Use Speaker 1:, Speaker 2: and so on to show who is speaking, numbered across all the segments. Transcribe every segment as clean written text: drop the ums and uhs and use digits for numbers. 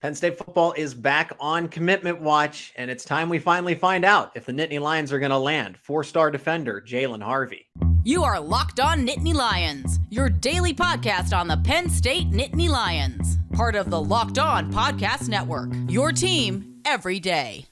Speaker 1: Penn State football is back on commitment watch, and it's time we finally find out if the Nittany Lions are going to land four-star defender Jalen Harvey.
Speaker 2: You are Locked On Nittany Lions, your daily podcast on the Penn State Nittany Lions. Part of the Locked On Podcast Network, your team every day.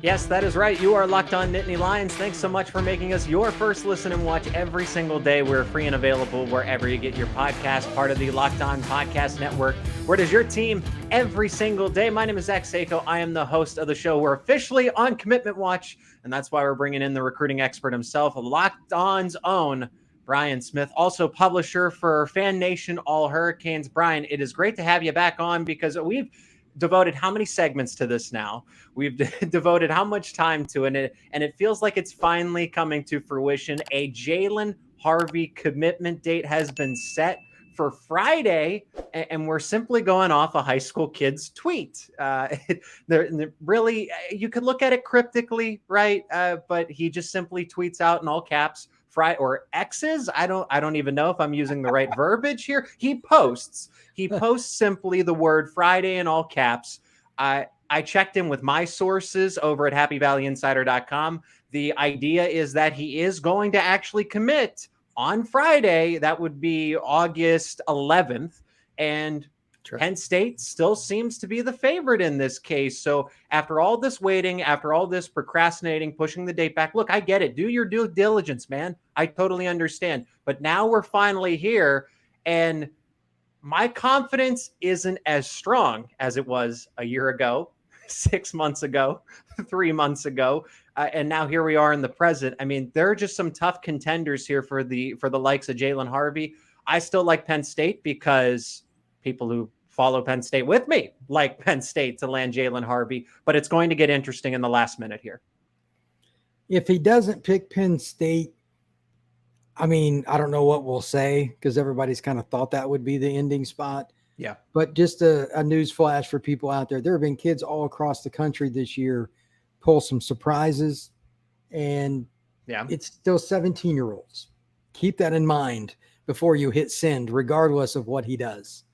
Speaker 1: Yes, that is right. You are Locked On Nittany Lions. Thanks so much for making us your first listen and watch every single day. We're free and available wherever you get your podcast, part of the Locked On Podcast Network, where it is your team every single day. My name is Zach Seiko. I am the host of the show. We're officially on commitment watch, and that's why we're bringing in the recruiting expert himself, Locked On's own Brian Smith, also publisher for Fan Nation All Hurricanes. Brian, it is great to have you back on because we've devoted how many segments to this now? We've devoted how much time to it, and it feels like it's finally coming to fruition. A Jalen Harvey commitment date has been set for Friday, and we're simply going off a high school kid's tweet. Really, you could look at it cryptically, right? But he just simply tweets out in all caps, Friday or X's. I don't even know if I'm using the right verbiage here. He posts simply the word Friday in all caps. I checked in with my sources over at happyvalleyinsider.com. The idea is that he is going to actually commit on Friday. That would be August 11th. And sure, Penn State still seems to be the favorite in this case. So after all this waiting, after all this procrastinating, pushing the date back, look, I get it. Do your due diligence, man. I totally understand. But now we're finally here, and my confidence isn't as strong as it was a year ago, 6 months ago, 3 months ago. And now here we are in the present. I mean, there are just some tough contenders here for the likes of Jalen Harvey. I still like Penn State because people who follow Penn State with me like Penn State to land Jalen Harvey, but it's going to get interesting in the last minute here.
Speaker 3: If he doesn't pick Penn State, I mean, I don't know what we'll say because everybody's kind of thought that would be the ending spot.
Speaker 1: Yeah.
Speaker 3: But just a news flash for people out there. There have been kids all across the country this year pull some surprises, and it's still 17-year-olds. Keep that in mind before you hit send, regardless of what he does.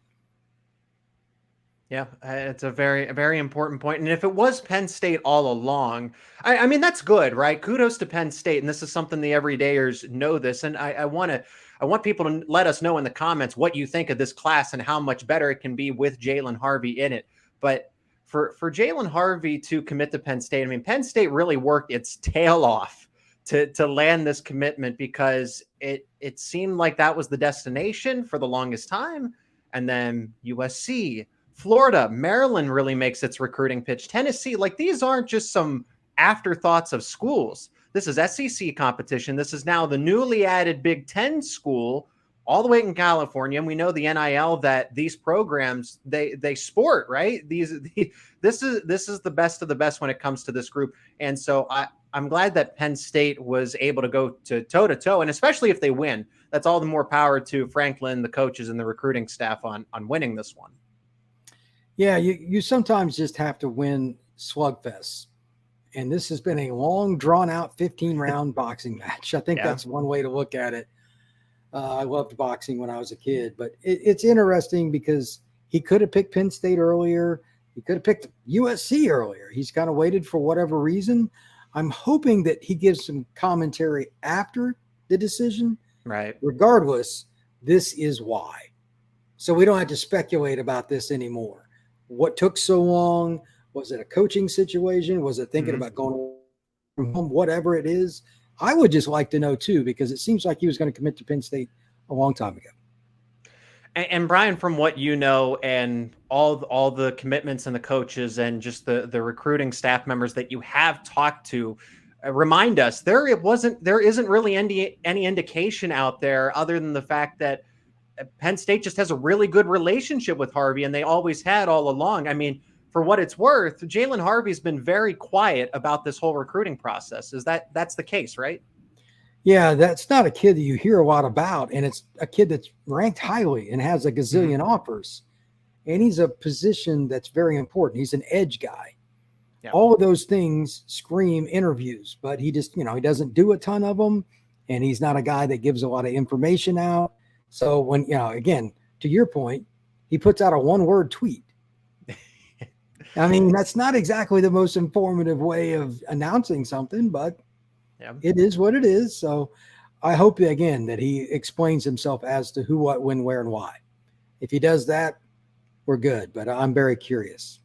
Speaker 1: Yeah, it's a very, very important point. And if it was Penn State all along, I mean, that's good, right? Kudos to Penn State. And this is something the everydayers know this. And I want people to let us know in the comments what you think of this class and how much better it can be with Jalen Harvey in it. But for Jalen Harvey to commit to Penn State, I mean, Penn State really worked its tail off to land this commitment because it seemed like that was the destination for the longest time. And then USC, Florida, Maryland really makes its recruiting pitch. Tennessee, like these aren't just some afterthoughts of schools. This is SEC competition. This is now the newly added Big Ten school all the way in California. And we know the NIL that these programs, they sport, right? This is the best of the best when it comes to this group. And so I'm glad that Penn State was able to go to toe-to-toe, and especially if they win, that's all the more power to Franklin, the coaches, and the recruiting staff on winning this one.
Speaker 3: Yeah, you sometimes just have to win slugfests. And this has been a long, drawn-out 15-round boxing match. I think that's one way to look at it. I loved boxing when I was a kid. But it's interesting because he could have picked Penn State earlier. He could have picked USC earlier. He's kind of waited for whatever reason. I'm hoping that he gives some commentary after the decision.
Speaker 1: Right.
Speaker 3: Regardless, this is why. So we don't have to speculate about this anymore. What took so long? Was it a coaching situation? Was it thinking about going from home? Whatever it is, I would just like to know too, because it seems like he was going to commit to Penn State a long time ago.
Speaker 1: And Brian, from what you know, and all the commitments and the coaches and just the recruiting staff members that you have talked to, remind us there isn't really any indication out there other than the fact that Penn State just has a really good relationship with Harvey, and they always had all along. I mean, for what it's worth, Jalen Harvey's been very quiet about this whole recruiting process. That's the case, right?
Speaker 3: Yeah, that's not a kid that you hear a lot about, and it's a kid that's ranked highly and has a gazillion offers. And he's a position that's very important. He's an edge guy. Yeah. All of those things scream interviews, but he just, he doesn't do a ton of them, and he's not a guy that gives a lot of information out. So when, again, to your point, he puts out a one-word tweet. I mean, that's not exactly the most informative way of announcing something, but it is what it is. So I hope, again, that he explains himself as to who, what, when, where, and why. If he does that, we're good. But I'm very curious.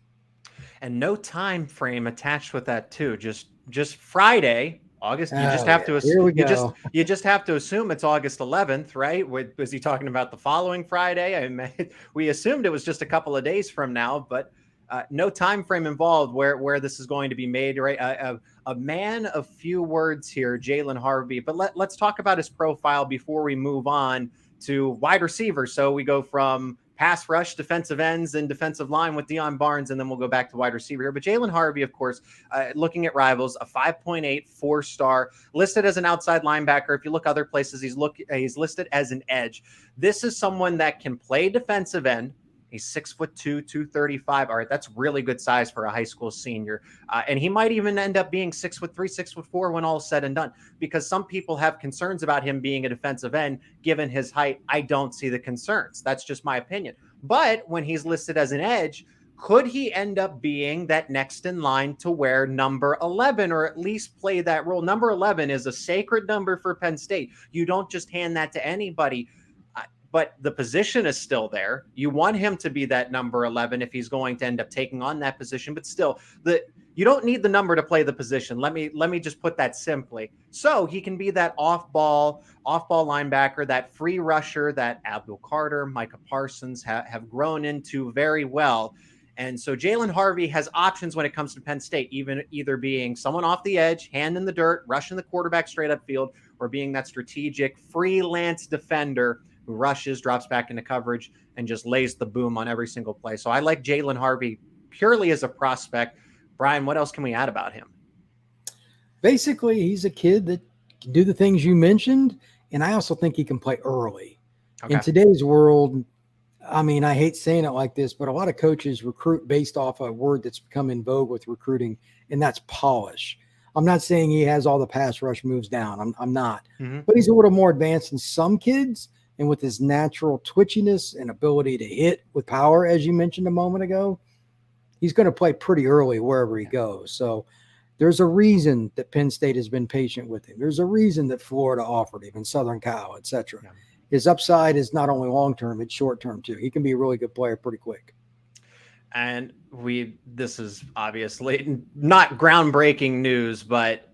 Speaker 1: And no time frame attached with that too. Just Friday, August. You just have to assume. You just have to assume it's August 11th, right? Was he talking about the following Friday? We assumed it was just a couple of days from now, but no time frame involved where this is going to be made. Right, a man of few words here, Jalen Harvey. But let's talk about his profile before we move on to wide receiver. So we go from pass rush, defensive ends, and defensive line with Deion Barnes, and then we'll go back to wide receiver here. But Jalen Harvey, of course, looking at Rivals, a 5.8 4-star, listed as an outside linebacker. If you look other places, he's listed as an edge. This is someone that can play defensive end. He's 6'2", 235. All right, that's really good size for a high school senior. And he might even end up being 6'3", 6'4" when all is said and done, because some people have concerns about him being a defensive end, given his height. I don't see the concerns. That's just my opinion. But when he's listed as an edge, could he end up being that next in line to wear number 11, or at least play that role? Number 11 is a sacred number for Penn State. You don't just hand that to anybody. But the position is still there. You want him to be that number 11 if he's going to end up taking on that position. But still, you don't need the number to play the position. Let me just put that simply. So he can be that off-ball linebacker, that free rusher that Abdul Carter, Micah Parsons have grown into very well. And so Jalen Harvey has options when it comes to Penn State, either being someone off the edge, hand in the dirt, rushing the quarterback straight upfield, or being that strategic freelance defender who rushes, drops back into coverage, and just lays the boom on every single play. So I like Jalen Harvey purely as a prospect. Brian, what else can we add about him?
Speaker 3: Basically, he's a kid that can do the things you mentioned, and I also think he can play early. Okay. In today's world, I mean, I hate saying it like this, but a lot of coaches recruit based off a word that's become in vogue with recruiting, and that's polish. I'm not saying he has all the pass rush moves down. I'm not. Mm-hmm. But he's a little more advanced than some kids. And with his natural twitchiness and ability to hit with power, as you mentioned a moment ago, he's going to play pretty early wherever he goes. So there's a reason that Penn State has been patient with him. There's a reason that Florida offered him and Southern Cal, et cetera. Yeah. His upside is not only long-term, it's short-term too. He can be a really good player pretty quick.
Speaker 1: And this is obviously not groundbreaking news, but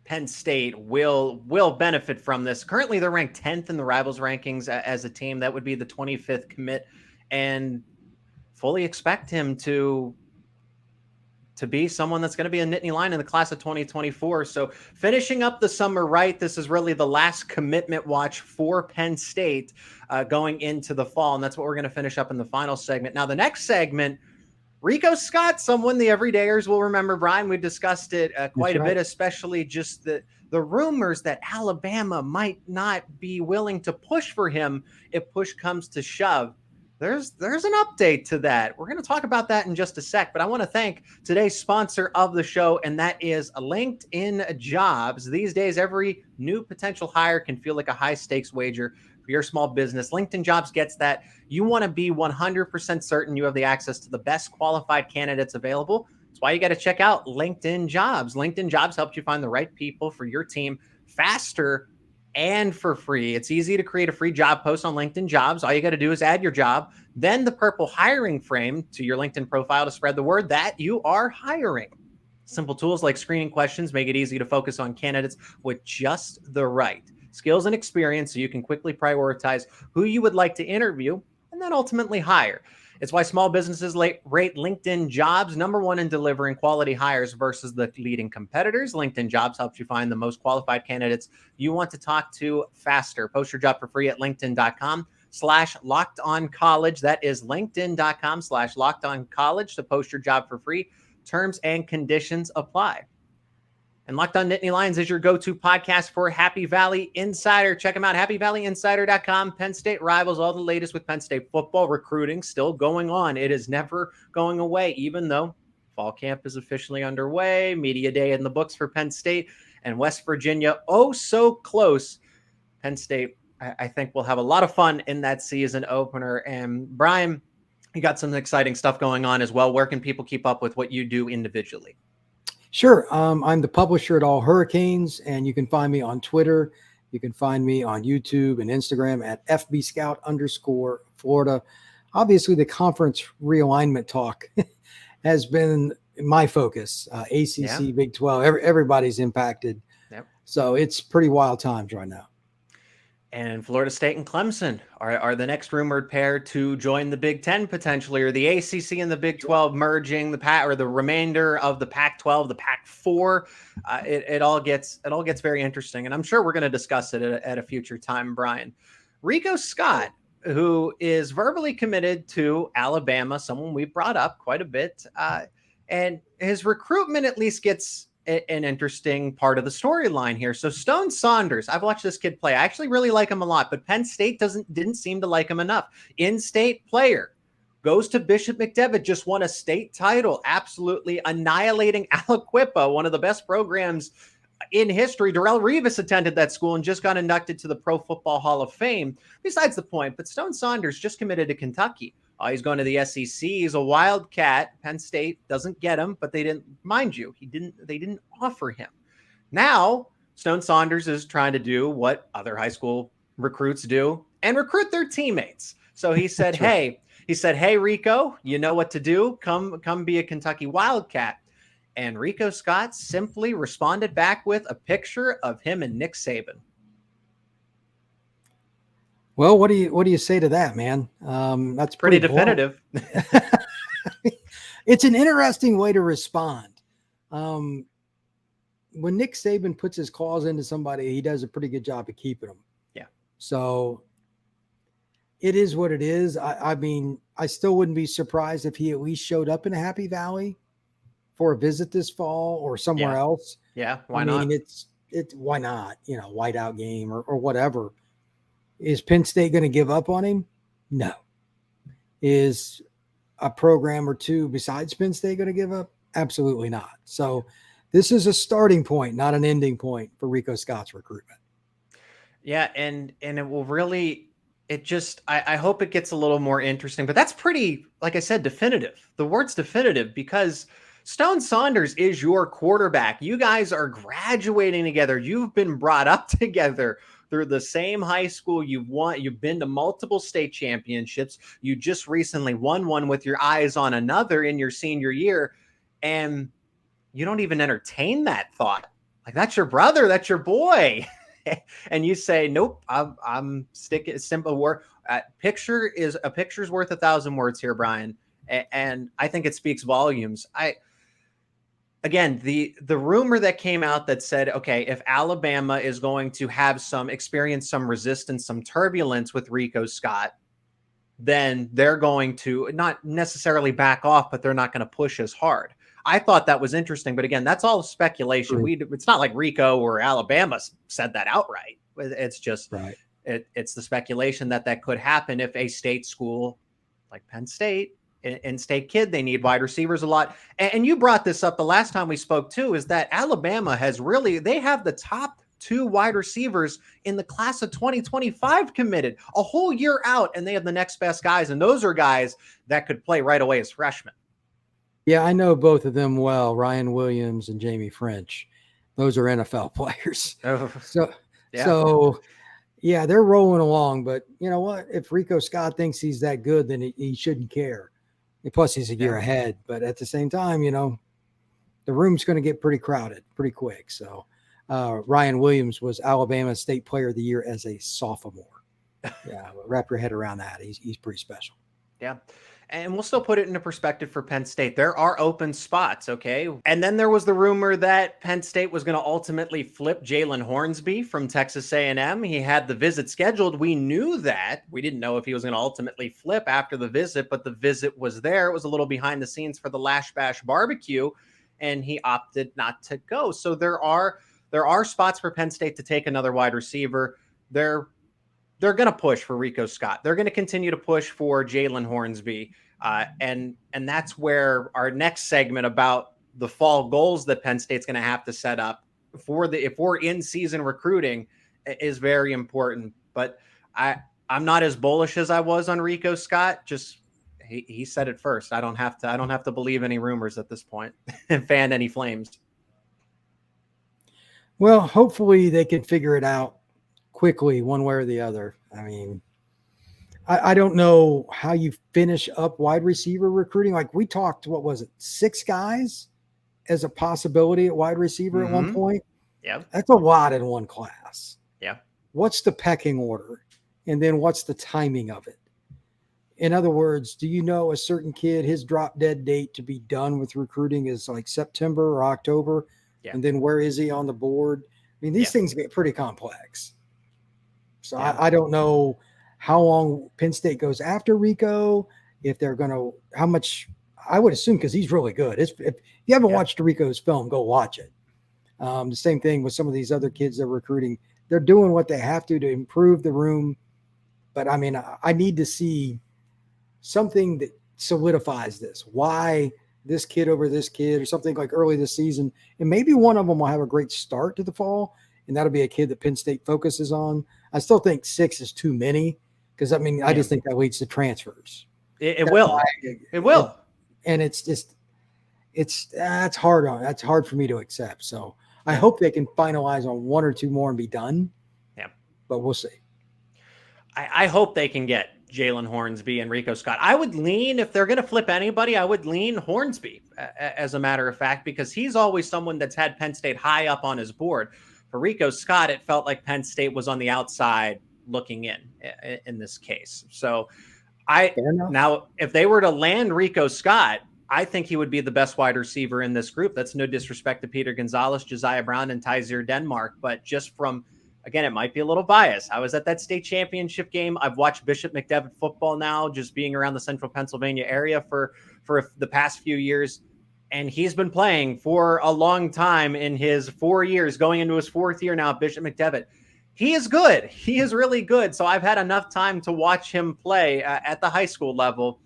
Speaker 1: Penn State will benefit from this. Currently, they're ranked 10th in the Rivals rankings as a team. That would be the 25th commit, and fully expect him to be someone that's going to be a Nittany line in the class of 2024. So finishing up the summer right, this is really the last commitment watch for Penn State going into the fall, and that's what we're going to finish up in the final segment. Now, the next segment, Rico Scott, someone the everydayers will remember. Brian, we discussed it quite a bit, especially just the rumors that Alabama might not be willing to push for him if push comes to shove. There's an update to that. We're going to talk about that in just a sec, but I want to thank today's sponsor of the show, and that is LinkedIn Jobs. These days, every new potential hire can feel like a high-stakes wager for your small business. LinkedIn Jobs gets that. You want to be 100% certain you have the access to the best qualified candidates available. That's why you got to check out LinkedIn Jobs. LinkedIn Jobs helps you find the right people for your team faster and for free. It's easy to create a free job post on LinkedIn Jobs. All you got to do is add your job, then the purple hiring frame to your LinkedIn profile to spread the word that you are hiring. Simple tools like screening questions make it easy to focus on candidates with just the right skills and experience, so you can quickly prioritize who you would like to interview and then ultimately hire. It's why small businesses rate LinkedIn Jobs #1 in delivering quality hires versus the leading competitors. LinkedIn Jobs helps you find the most qualified candidates you want to talk to faster. Post your job for free at linkedin.com/lockedoncollege. That is linkedin.com/lockedoncollege to post your job for free. Terms and conditions apply. And Locked On Nittany Lions is your go-to podcast for Happy Valley Insider. Check them out, happyvalleyinsider.com. Penn State Rivals, all the latest with Penn State football recruiting still going on. It is never going away, even though fall camp is officially underway, media day in the books for Penn State, and West Virginia, oh so close. Penn State I think we'll have a lot of fun in that season opener. And Brian, you got some exciting stuff going on as well. Where can people keep up with what you do individually?
Speaker 3: Sure. I'm the publisher at All Hurricanes, and you can find me on Twitter. You can find me on YouTube and Instagram at FBScout_Florida. Obviously, the conference realignment talk has been my focus. ACC, Big 12, everybody's impacted.
Speaker 1: Yep.
Speaker 3: So it's pretty wild times right now.
Speaker 1: And Florida State and Clemson are the next rumored pair to join the Big Ten potentially, or the ACC and the Big 12 merging, the remainder of the Pac-12, the Pac-4. It all gets very interesting, and I'm sure we're going to discuss it at a future time. Brian, Rico Scott, who is verbally committed to Alabama, someone we brought up quite a bit, and his recruitment at least gets an interesting part of the storyline here. So Stone Saunders, I've watched this kid play. I actually really like him a lot, but Penn State didn't seem to like him enough. In-state player, goes to Bishop McDevitt, just won a state title, absolutely annihilating Aliquippa, one of the best programs in history. Darrelle Revis attended that school and just got inducted to the Pro Football Hall of Fame. Besides the point, but Stone Saunders just committed to Kentucky. He's going to the SEC. He's a wildcat. Penn State doesn't get him, but they didn't offer him. Now, Stone Saunders is trying to do what other high school recruits do and recruit their teammates. So he said, hey, Rico, you know what to do. Come be a Kentucky Wildcat. And Rico Scott simply responded back with a picture of him and Nick Saban.
Speaker 3: Well, what do you say to that, man? That's
Speaker 1: pretty definitive.
Speaker 3: It's an interesting way to respond. When Nick Saban puts his claws into somebody, he does a pretty good job of keeping them.
Speaker 1: Yeah.
Speaker 3: So it is what it is. I mean, I still wouldn't be surprised if he at least showed up in Happy Valley for a visit this fall or somewhere else.
Speaker 1: Yeah. Why not?
Speaker 3: I mean, why not? Whiteout game or whatever. Is Penn State going to give up on him? No. Is a program or two besides Penn State going to give up? Absolutely not. So this is a starting point, not an ending point for Rico Scott's recruitment.
Speaker 1: Yeah, and it will really, I hope it gets a little more interesting, but that's pretty, like I said, definitive. The word's definitive because Stone Saunders is your quarterback. You guys are graduating together. You've been brought up together through the same high school. You've been to multiple state championships. You just recently won one with your eyes on another in your senior year. And you don't even entertain that thought. Like, that's your brother, that's your boy. And you say, nope, I'm sticking simple word. Picture's worth 1,000 words here, Brian. And I think it speaks volumes. Again, the rumor that came out that said, okay, if Alabama is going to experience some resistance, some turbulence with Rico Scott, then they're going to not necessarily back off, but they're not going to push as hard. I thought that was interesting, but again, that's all speculation. It's not like Rico or Alabama said that outright. It's just it's the speculation that could happen if a state school like Penn State, in-state kid, they need wide receivers a lot. And you brought this up the last time we spoke too, is that Alabama they have the top 2 wide receivers in the class of 2025 committed a whole year out, and they have the next best guys. And those are guys that could play right away as freshmen.
Speaker 3: Yeah, I know both of them well, Ryan Williams and Jamie French. Those are NFL players. So they're rolling along. But you know what? If Rico Scott thinks he's that good, then he shouldn't care. And plus, he's a year ahead. But at the same time, the room's going to get pretty crowded pretty quick. So Ryan Williams was Alabama State Player of the Year as a sophomore. Yeah, wrap your head around that. He's pretty special.
Speaker 1: Yeah. And we'll still put it into perspective for Penn State. There are open spots, okay? And then there was the rumor that Penn State was going to ultimately flip Jalen Hornsby from Texas A&M. He had the visit scheduled. We knew that. We didn't know if he was going to ultimately flip after the visit, but the visit was there. It was a little behind the scenes for the Lash Bash barbecue, and he opted not to go. So there are spots for Penn State to take another wide receiver. They're going to push for Rico Scott. They're going to continue to push for Jalen Hornsby. And that's where our next segment about the fall goals that Penn State's going to have to set up if we're in season recruiting is very important. But I'm not as bullish as I was on Rico Scott. Just he said it first. I don't have to believe any rumors at this point and fan any flames.
Speaker 3: Well, hopefully they can figure it out quickly, one way or the other. I mean, I don't know how you finish up wide receiver recruiting. Like we talked, what was it, 6 guys as a possibility at wide receiver at one point?
Speaker 1: Yeah.
Speaker 3: That's a lot in one class.
Speaker 1: Yeah.
Speaker 3: What's the pecking order? And then what's the timing of it? In other words, do you know a certain kid, his drop dead date to be done with recruiting is like September or October? Yeah. And then where is he on the board? I mean, these things get pretty complex. So I don't know how long Penn State goes after Rico, if they're going to, how much, I would assume, because he's really good. If you haven't watched Rico's film, go watch it. The same thing with some of these other kids they're recruiting. They're doing what they have to improve the room. But I mean, I need to see something that solidifies this. Why this kid over this kid, or something like early this season. And maybe one of them will have a great start to the fall, and that'll be a kid that Penn State focuses on. I still think 6 is too many, because I mean, I just think that leads to transfers.
Speaker 1: It will. It will.
Speaker 3: And it's just, that's hard for me to accept. So I hope they can finalize on 1 or 2 more and be done.
Speaker 1: Yeah.
Speaker 3: But we'll see.
Speaker 1: I hope they can get Jalen Hornsby and Rico Scott. I would lean, if they're going to flip anybody, I would lean Hornsby, as a matter of fact, because he's always someone that's had Penn State high up on his board. For Rico Scott, it felt like Penn State was on the outside looking in this case. So now if they were to land Rico Scott, I think he would be the best wide receiver in this group. That's no disrespect to Peter Gonzalez, Josiah Brown, and Tyzer Denmark, but just from, again, it might be a little biased. I was at that state championship game. I've watched Bishop McDevitt football now, just being around the central Pennsylvania area for the past few years. And he's been playing for a long time in his 4 years, going into his 4th year now, Bishop McDevitt. He is good. He is really good. So I've had enough time to watch him play at the high school level.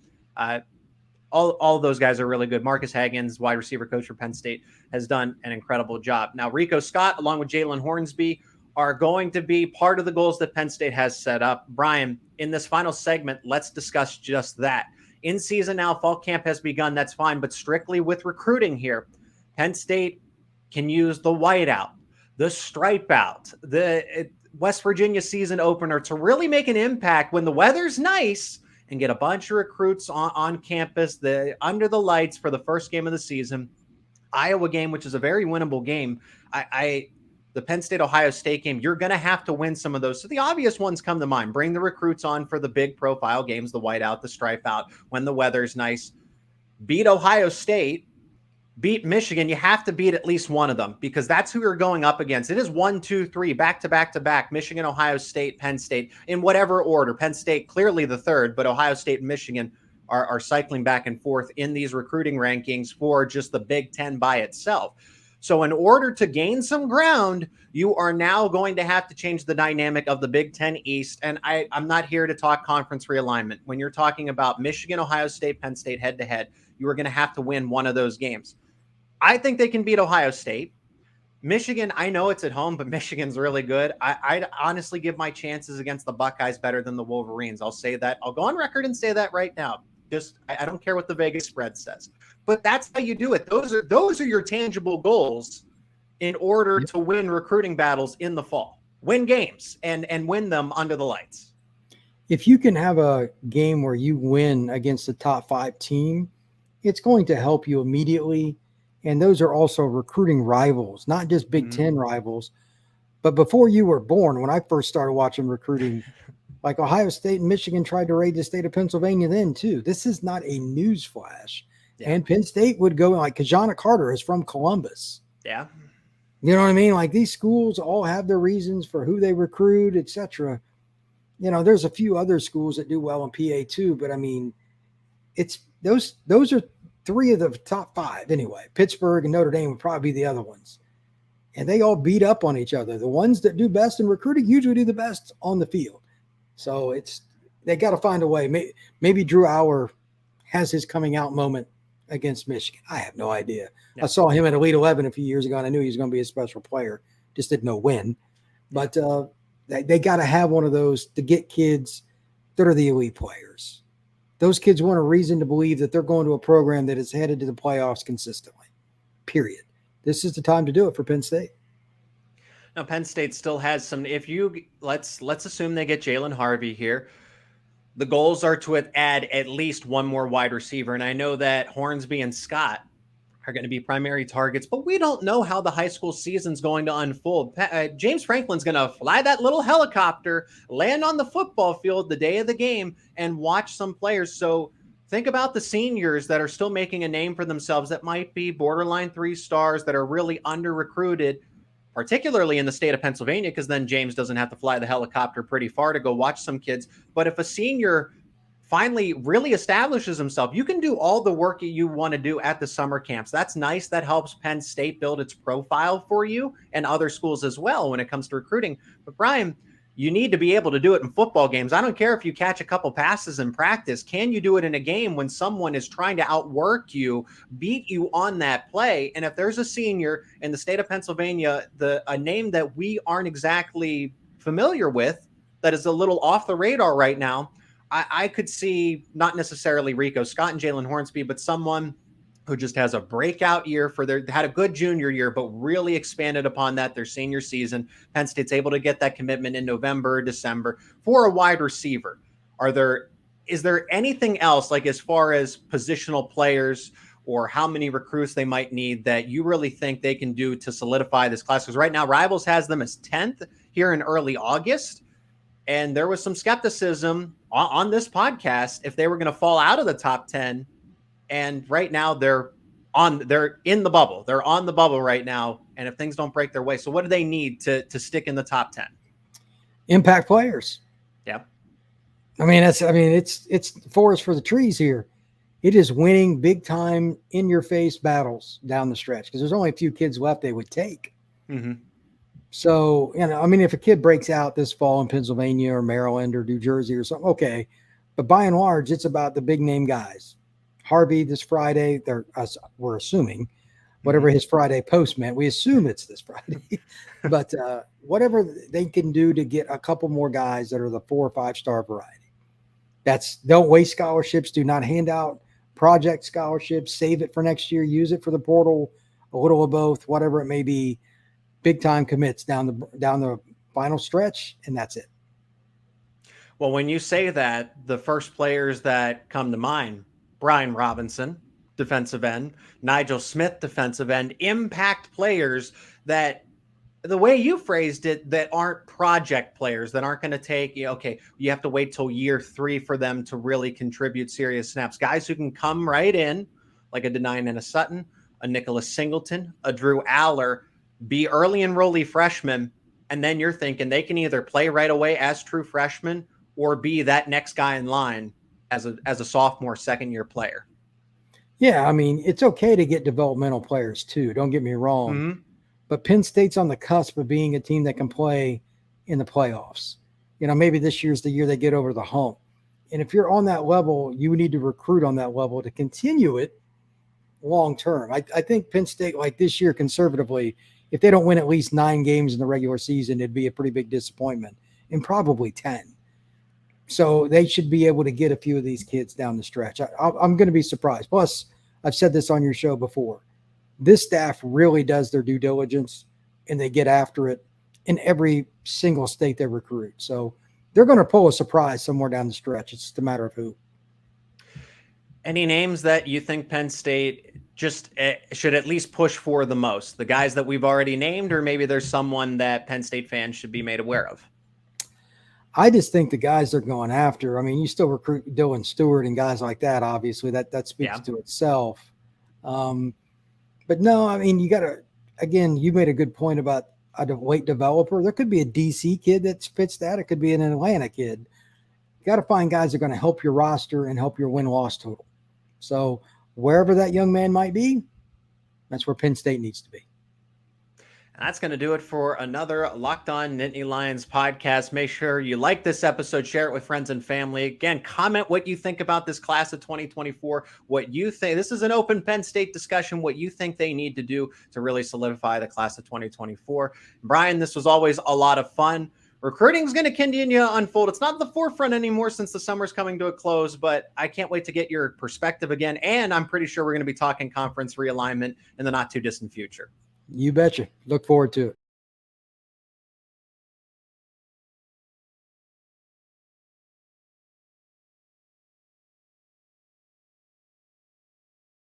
Speaker 1: All of those guys are really good. Marcus Haggins, wide receiver coach for Penn State, has done an incredible job. Now, Rico Scott, along with Jalen Hornsby, are going to be part of the goals that Penn State has set up. Brian, in this final segment, let's discuss just that. In season now, fall camp has begun. That's fine, but strictly with recruiting here, Penn State can use the whiteout, the stripe out, the West Virginia season opener to really make an impact when the weather's nice and get a bunch of recruits on campus, under the lights for the first game of the season. Iowa game, which is a very winnable game. The Penn State-Ohio State game, you're going to have to win some of those. So the obvious ones come to mind. Bring the recruits on for the big profile games, the whiteout, the stripe out, when the weather's nice. Beat Ohio State. Beat Michigan. You have to beat at least one of them, because that's who you're going up against. It is 1, 2, 3, back to back to back. Michigan, Ohio State, Penn State, in whatever order. Penn State clearly the third, but Ohio State and Michigan are cycling back and forth in these recruiting rankings for just the Big Ten by itself. So in order to gain some ground, you are now going to have to change the dynamic of the Big Ten East. And I'm not here to talk conference realignment. When you're talking about Michigan, Ohio State, Penn State head-to-head, you are going to have to win one of those games. I think they can beat Ohio State. Michigan, I know it's at home, but Michigan's really good. I'd honestly give my chances against the Buckeyes better than the Wolverines. I'll say that. I'll go on record and say that right now. I don't care what the Vegas spread says. But that's how you do it. Those are your tangible goals in order to win recruiting battles in the fall. Win games and win them under the lights.
Speaker 3: If you can have a game where you win against a top 5 team, it's going to help you immediately. And those are also recruiting rivals, not just Big Ten rivals. But before you were born, when I first started watching recruiting, like Ohio State and Michigan tried to raid the state of Pennsylvania then too. This is not a news flash. Yeah. And Penn State would go, like Kajana Carter is from Columbus.
Speaker 1: Yeah.
Speaker 3: You know what I mean? Like these schools all have their reasons for who they recruit, etc. You know, there's a few other schools that do well in PA too, but I mean, it's those are 3 of the top 5 anyway. Pittsburgh and Notre Dame would probably be the other ones. And they all beat up on each other. The ones that do best in recruiting usually do the best on the field. So they got to find a way. Maybe Drew Auer has his coming out moment against Michigan. I have no idea. Yeah. I saw him at Elite 11 a few years ago, and I knew he was going to be a special player. Just didn't know when. But They got to have one of those to get kids that are the elite players. Those kids want a reason to believe that they're going to a program that is headed to the playoffs consistently, period. This is the time to do it for Penn State.
Speaker 1: Now, Penn State still has some, let's assume they get Jalen Harvey here. The goals are to add at least one more wide receiver. And I know that Hornsby and Scott are going to be primary targets, but we don't know how the high school season's going to unfold. James Franklin's going to fly that little helicopter, land on the football field the day of the game, and watch some players. So think about the seniors that are still making a name for themselves that might be borderline 3 stars that are really under-recruited, particularly in the state of Pennsylvania, because then James doesn't have to fly the helicopter pretty far to go watch some kids. But if a senior finally really establishes himself, you can do all the work you want to do at the summer camps. That's nice. That helps Penn State build its profile for you and other schools as well when it comes to recruiting. But Brian, you need to be able to do it in football games. I don't care if you catch a couple passes in practice. Can you do it in a game when someone is trying to outwork you, beat you on that play? And if there's a senior in the state of Pennsylvania, a name that we aren't exactly familiar with, that is a little off the radar right now, I could see not necessarily Rico, Scott and Jalen Hornsby, but someone who just has a breakout year had a good junior year, but really expanded upon that their senior season. Penn State's able to get that commitment in November, December for a wide receiver. Is there anything else, like as far as positional players or how many recruits they might need, that you really think they can do to solidify this class? Because right now Rivals has them as 10th here in early August. And there was some skepticism on this podcast if they were going to fall out of the top 10. And right now they're in the bubble. They're on the bubble right now. And if things don't break their way, so what do they need to stick in the top 10?
Speaker 3: Impact players.
Speaker 1: Yeah.
Speaker 3: It's forest for the trees here. It is winning big time in your face battles down the stretch, because there's only a few kids left they would take.
Speaker 1: Mm-hmm.
Speaker 3: So, if a kid breaks out this fall in Pennsylvania or Maryland or New Jersey or something, okay. But by and large, it's about the big name guys. Harvey this Friday, we're assuming, whatever his Friday post meant, we assume it's this Friday. But whatever they can do to get a couple more guys that are the 4 or 5 star variety. Don't waste scholarships. Do not hand out project scholarships. Save it for next year. Use it for the portal, a little of both, whatever it may be. Big time commits down the final stretch, and that's it.
Speaker 1: Well, when you say that, the first players that come to mind, Brian Robinson, defensive end, Nigel Smith, defensive end, impact players that, the way you phrased it, that aren't project players, that aren't going to take, you have to wait till year 3 for them to really contribute serious snaps. Guys who can come right in, like a Denine and a Sutton, a Nicholas Singleton, a Drew Aller, be early enrollee freshmen, and then you're thinking they can either play right away as true freshmen or be that next guy in line as a sophomore, second-year player.
Speaker 3: Yeah, it's okay to get developmental players too. Don't get me wrong. Mm-hmm. But Penn State's on the cusp of being a team that can play in the playoffs. Maybe this year's the year they get over the hump. And if you're on that level, you need to recruit on that level to continue it long term. I think Penn State, like this year conservatively, if they don't win at least 9 games in the regular season, it'd be a pretty big disappointment, and probably 10. So they should be able to get a few of these kids down the stretch. I'm going to be surprised. Plus, I've said this on your show before. This staff really does their due diligence, and they get after it in every single state they recruit. So they're going to pull a surprise somewhere down the stretch. It's just a matter of who.
Speaker 1: Any names that you think Penn State just should at least push for the most? The guys that we've already named, or maybe there's someone that Penn State fans should be made aware of?
Speaker 3: I just think the guys they're going after, you still recruit Dylan Stewart and guys like that, obviously. That speaks to itself. But no, you got to, again, you made a good point about a late developer. There could be a DC kid that fits that. It could be an Atlanta kid. You got to find guys that are going to help your roster and help your win-loss total. So wherever that young man might be, that's where Penn State needs to be.
Speaker 1: That's going to do it for another Locked On Nittany Lions podcast. Make sure you like this episode, share it with friends and family. Again, comment what you think about this class of 2024, what you think. This is an open Penn State discussion, what you think they need to do to really solidify the class of 2024. Brian, this was always a lot of fun. recruiting is going to continue to unfold. It's not the forefront anymore since the summer's coming to a close, but I can't wait to get your perspective again. And I'm pretty sure we're going to be talking conference realignment in the not too distant future.
Speaker 3: You betcha. Look forward to it.